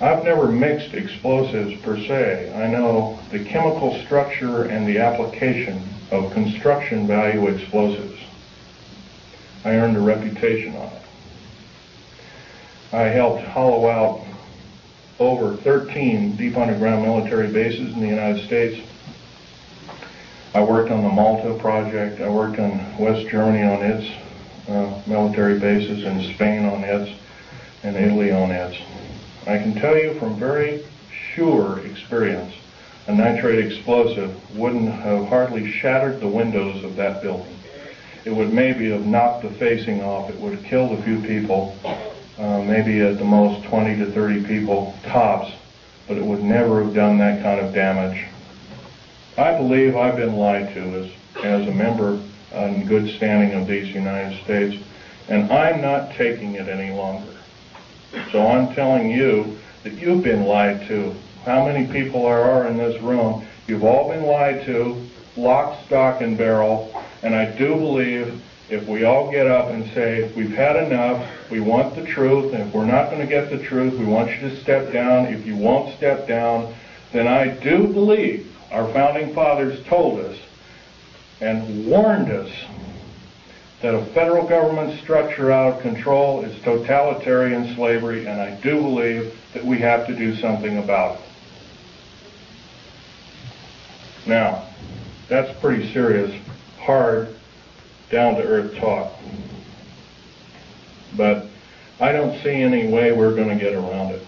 I've never mixed explosives per se. I know the chemical structure and the application of construction value explosives. I earned a reputation on it. I helped hollow out over 13 deep underground military bases in the United States. I worked on the Malta project. I worked on West Germany on its military bases, and Spain on its, and Italy on its. I can tell you from very sure experience, a nitrate explosive wouldn't have hardly shattered the windows of that building. It would maybe have knocked the facing off. It would have killed a few people, maybe at the most 20 to 30 people tops, but it would never have done that kind of damage. I believe I've been lied to as a member in good standing of these United States, and I'm not taking it any longer. So I'm telling you that you've been lied to. How many people there are in this room? You've all been lied to, lock, stock, and barrel, and I do believe if we all get up and say, we've had enough, we want the truth, and if we're not going to get the truth, we want you to step down. If you won't step down, then I do believe our founding fathers told us and warned us that a federal government structure out of control is totalitarian slavery, and I do believe that we have to do something about it. Now, that's pretty serious, hard, down-to-earth talk. But I don't see any way we're going to get around it.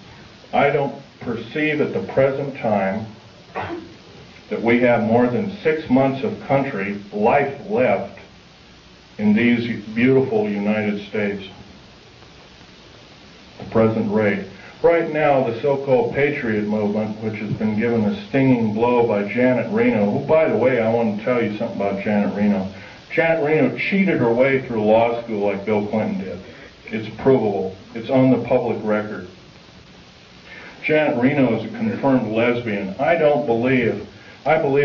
I don't perceive at the present time that we have more than 6 months of country life left in these beautiful United States. The present rate. Right now, the so-called Patriot movement, which has been given a stinging blow by Janet Reno, who, by the way, I want to tell you something about Janet Reno. Janet Reno cheated her way through law school like Bill Clinton did. It's provable. It's on the public record. Janet Reno is a confirmed lesbian. I believe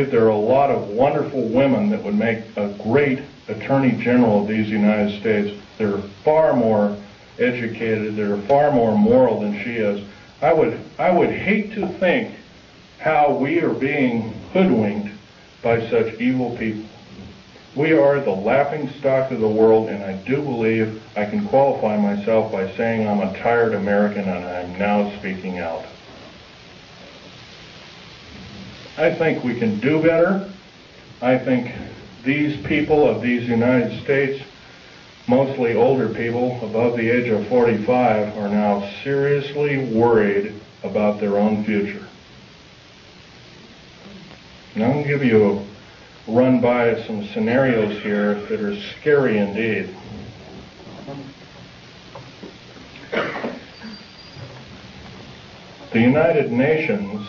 there are a lot of wonderful women that would make a great Attorney General of these United States. They're far more educated, they're far more moral than she is. I would hate to think how we are being hoodwinked by such evil people. We are the laughing stock of the world, and I do believe I can qualify myself by saying I'm a tired American, and I'm now speaking out. I think we can do better. I think these people of these United States, mostly older people above the age of 45, are now seriously worried about their own future. And I'm going to give you a run by some scenarios here that are scary indeed. The United Nations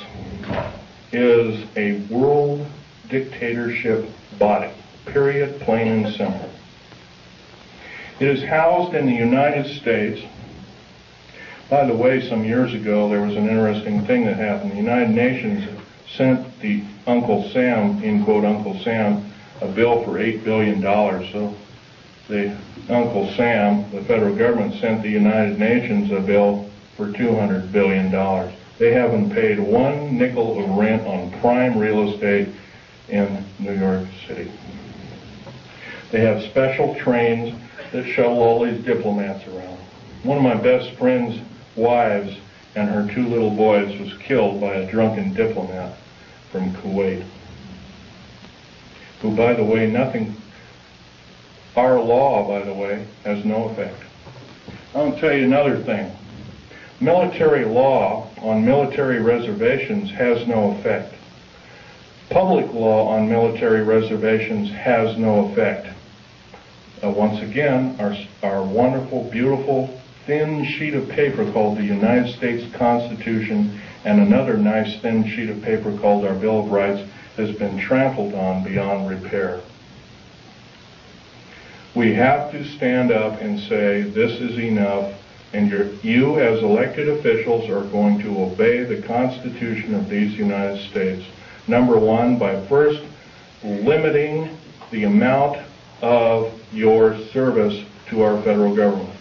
is a world dictatorship body, period, plain and simple. It is housed in the United States. By the way, some years ago there was an interesting thing that happened. The United Nations sent the Uncle Sam, in quote Uncle Sam, a bill for $8 billion. So the Uncle Sam, the federal government, sent the United Nations a bill for $200 billion. They haven't paid one nickel of rent on prime real estate in New York City. They have special trains that shuttle all these diplomats around. One of my best friend's wives and her 2 little boys was killed by a drunken diplomat from Kuwait, who, by the way, our law, by the way, has no effect. I'll tell you another thing. Military law on military reservations has no effect. Public law on military reservations has no effect. Once again, our wonderful, beautiful, thin sheet of paper called the United States Constitution and another nice thin sheet of paper called our Bill of Rights has been trampled on beyond repair. We have to stand up and say, this is enough, and you as elected officials are going to obey the Constitution of these United States. Number one, by first limiting the amount of your service to our federal government.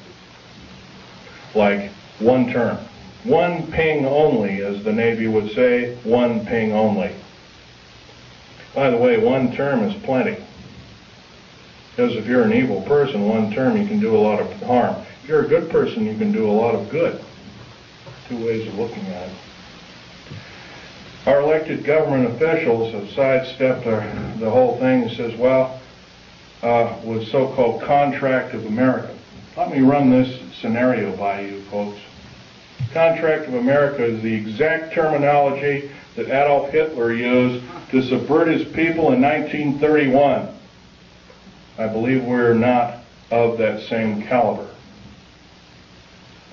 Like 1 term. One ping only, as the Navy would say, one ping only. By the way, one term is plenty. Because if you're an evil person, one term you can do a lot of harm. If you're a good person, you can do a lot of good. Two ways of looking at it. Our elected government officials have sidestepped the whole thing and says, well, with so-called contract of America. Let me run this scenario by you, folks. Contract of America is the exact terminology that Adolf Hitler used to subvert his people in 1931. I believe we're not of that same caliber.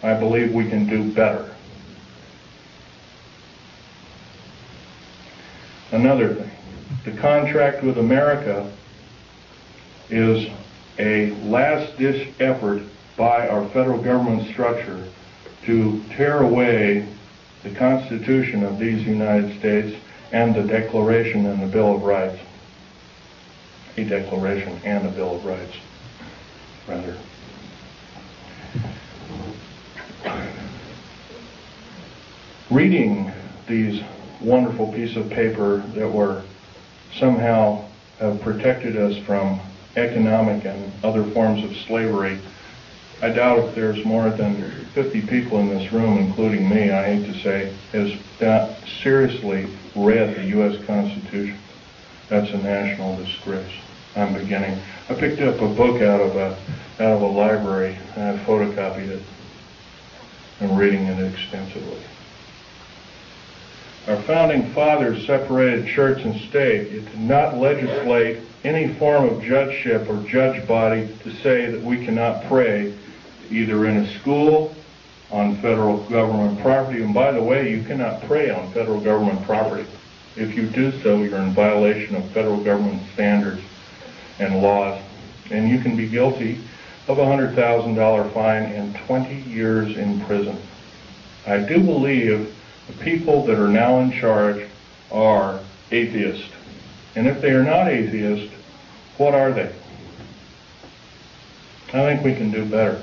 I believe we can do better. Another thing, the contract with America is a last-ditch effort by our federal government structure to tear away the Constitution of these United States and the Declaration and the Bill of Rights. A Declaration and a Bill of Rights, rather. Reading these wonderful piece of paper that were somehow have protected us from economic and other forms of slavery, I doubt if there's more than 50 people in this room, including me, I hate to say, has not seriously read the U.S. Constitution. That's a national disgrace. I'm beginning. I picked up a book out of a library and I photocopied it. I'm reading it extensively. Our founding fathers separated church and state. It did not legislate any form of judgeship or judge body to say that we cannot pray either in a school, on federal government property. And by the way, you cannot pray on federal government property. If you do so, you're in violation of federal government standards and laws, and you can be guilty of a $100,000 fine and 20 years in prison. I do believe the people that are now in charge are atheists. And if they are not atheists, what are they? I think we can do better.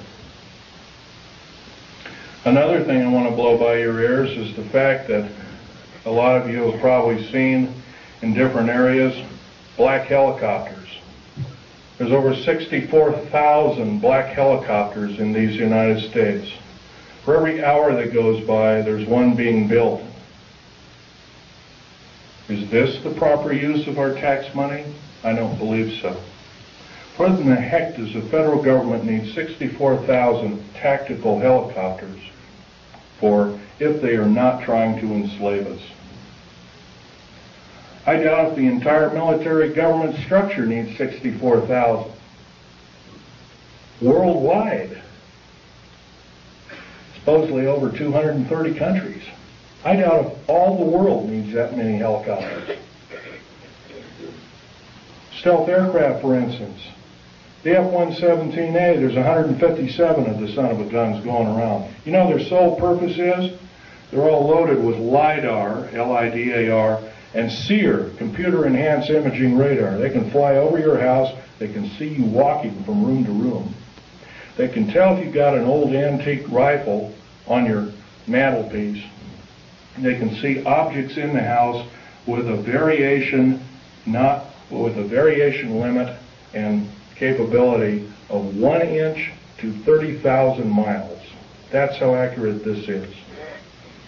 Another thing I want to blow by your ears is the fact that a lot of you have probably seen in different areas black helicopters. There's over 64,000 black helicopters in these United States. For every hour that goes by, there's one being built. Is this the proper use of our tax money? I don't believe so. What in the heck does the federal government need 64,000 tactical helicopters for if they are not trying to enslave us? I doubt if the entire military government structure needs 64,000. Worldwide. Supposedly over 230 countries. I doubt if all the world needs that many helicopters. Stealth aircraft, for instance. The F-117A, there's 157 of the son of a guns going around. You know their sole purpose is? They're all loaded with LIDAR, L-I-D-A-R, and SEER, computer-enhanced imaging radar. They can fly over your house. They can see you walking from room to room. They can tell if you've got an old antique rifle on your mantelpiece. They can see objects in the house with a variation, limit and capability of 1 inch to 30,000 miles. That's how accurate this is.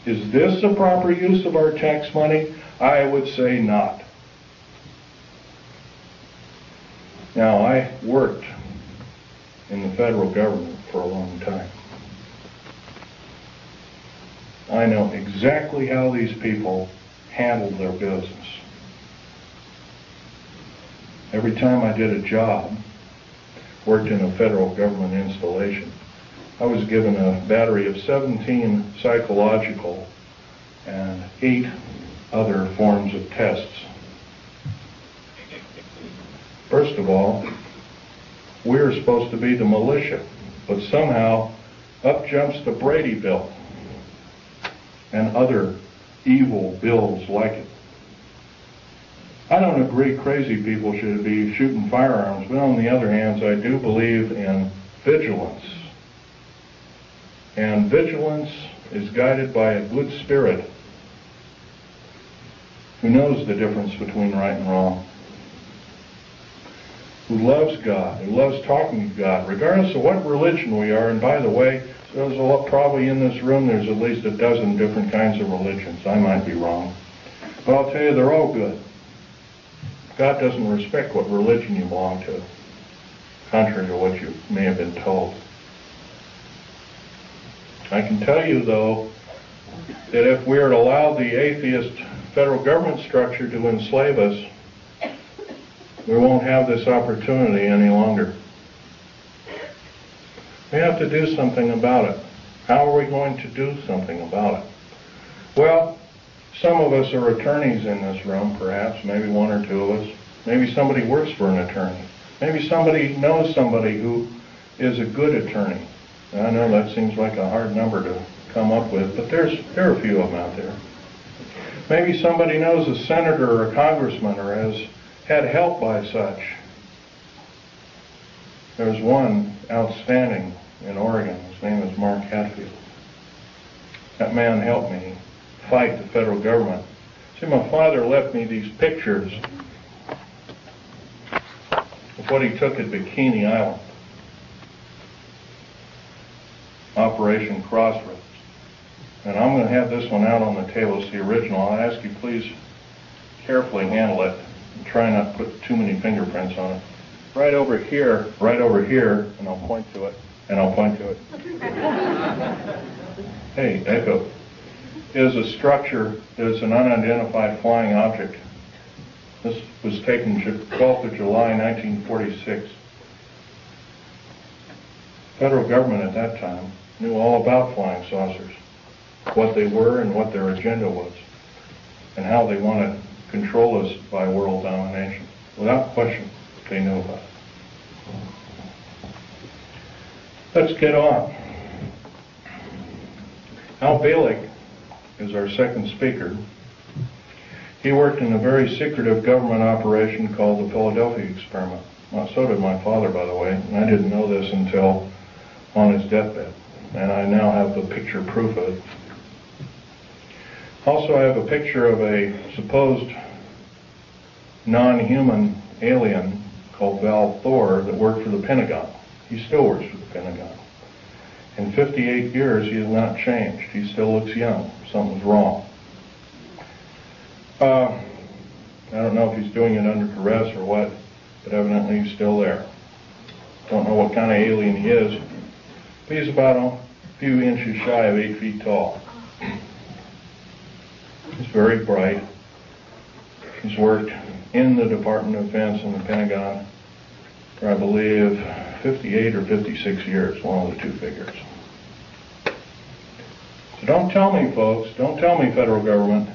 Is this the proper use of our tax money? I would say not. Now, I worked in the federal government for a long time. I know exactly how these people handled their business. Every time I did a job, worked in a federal government installation, I was given a battery of 17 psychological and 8 other forms of tests. First of all, we're supposed to be the militia, but somehow up jumps the Brady Bill and other evil bills like it. I don't agree crazy people should be shooting firearms, but on the other hand, I do believe in vigilance. And vigilance is guided by a good spirit who knows the difference between right and wrong, who loves God, who loves talking to God, regardless of what religion we are. And by the way, there's probably in this room, there's at least a dozen different kinds of religions. I might be wrong. But I'll tell you, they're all good. God doesn't respect what religion you belong to, contrary to what you may have been told. I can tell you, though, that if we are to allow the atheist federal government structure to enslave us, we won't have this opportunity any longer. We have to do something about it. How are we going to do something about it? Well, some of us are attorneys in this room, perhaps, maybe one or two of us. Maybe somebody works for an attorney. Maybe somebody knows somebody who is a good attorney. I know that seems like a hard number to come up with, but there are a few of them out there. Maybe somebody knows a senator or a congressman or has had help by such. There's one outstanding in Oregon. His name is Mark Hatfield. That man helped me fight the federal government. See, my father left me these pictures of what he took at Bikini Island. Operation Crossroads. And I'm going to have this one out on the table. It's the original. I'll ask you please carefully handle it and try not to put too many fingerprints on it. Right over here, and I'll point to it, and I'll point to it. Hey, Echo, is a structure that is an unidentified flying object. This was taken 12th of July, 1946. Federal government at that time knew all about flying saucers, what they were and what their agenda was, and how they wanted to control us by world domination. Without question, they knew about it. Let's get on. Al Bielek is our second speaker. He worked in a very secretive government operation called the Philadelphia Experiment. Well, so did my father, by the way, and I didn't know this until on his deathbed, and I now have the picture proof of it. Also, I have a picture of a supposed non-human alien called Val Thor that worked for the Pentagon. He still works for the Pentagon. In 58 years, he has not changed. He still looks young. Something's wrong. I don't know if he's doing it under duress or what, but evidently he's still there. Don't know what kind of alien he is, but he's about a few inches shy of 8 feet tall. He's very bright. He's worked in the Department of Defense and the Pentagon for, I believe, 58 or 56 years, one of the two figures. So don't tell me, folks, don't tell me, federal government,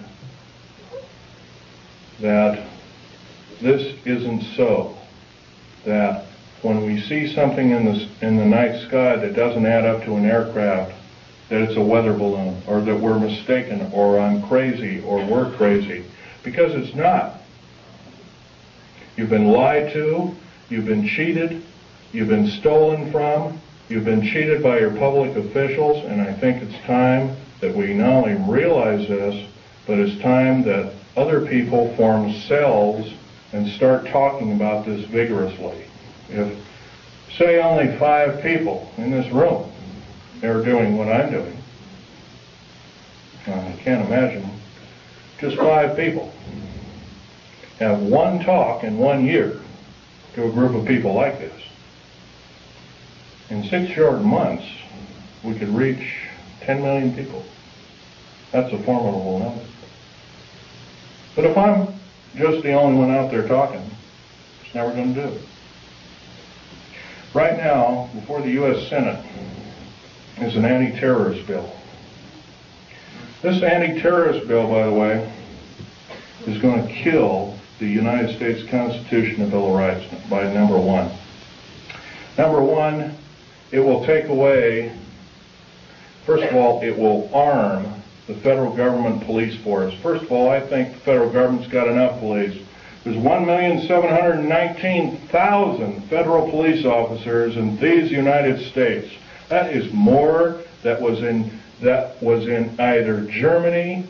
that this isn't so, that when we see something in the night sky that doesn't add up to an aircraft, that it's a weather balloon, or that we're mistaken, or I'm crazy, or we're crazy, because it's not. You've been lied to, you've been cheated, you've been stolen from, you've been cheated by your public officials, and I think it's time that we not only realize this, but it's time that other people form cells and start talking about this vigorously. If, say, only 5 people in this room are doing what I'm doing, I can't imagine just 5 people have one talk in 1 year to a group of people like this. In 6 short months, we could reach 10 million people. That's a formidable number. But if I'm just the only one out there talking, it's never going to do it. Right now, before the U.S. Senate is an anti-terrorist bill. This anti-terrorist bill, by the way, is going to kill the United States Constitution and Bill of Rights by number 1. Number 1, it will take away, first of all, it will arm the federal government police force. First of all, I think the federal government's got enough police. There's 1,719,000 federal police officers in these United States. That is more that was in that was in either Germany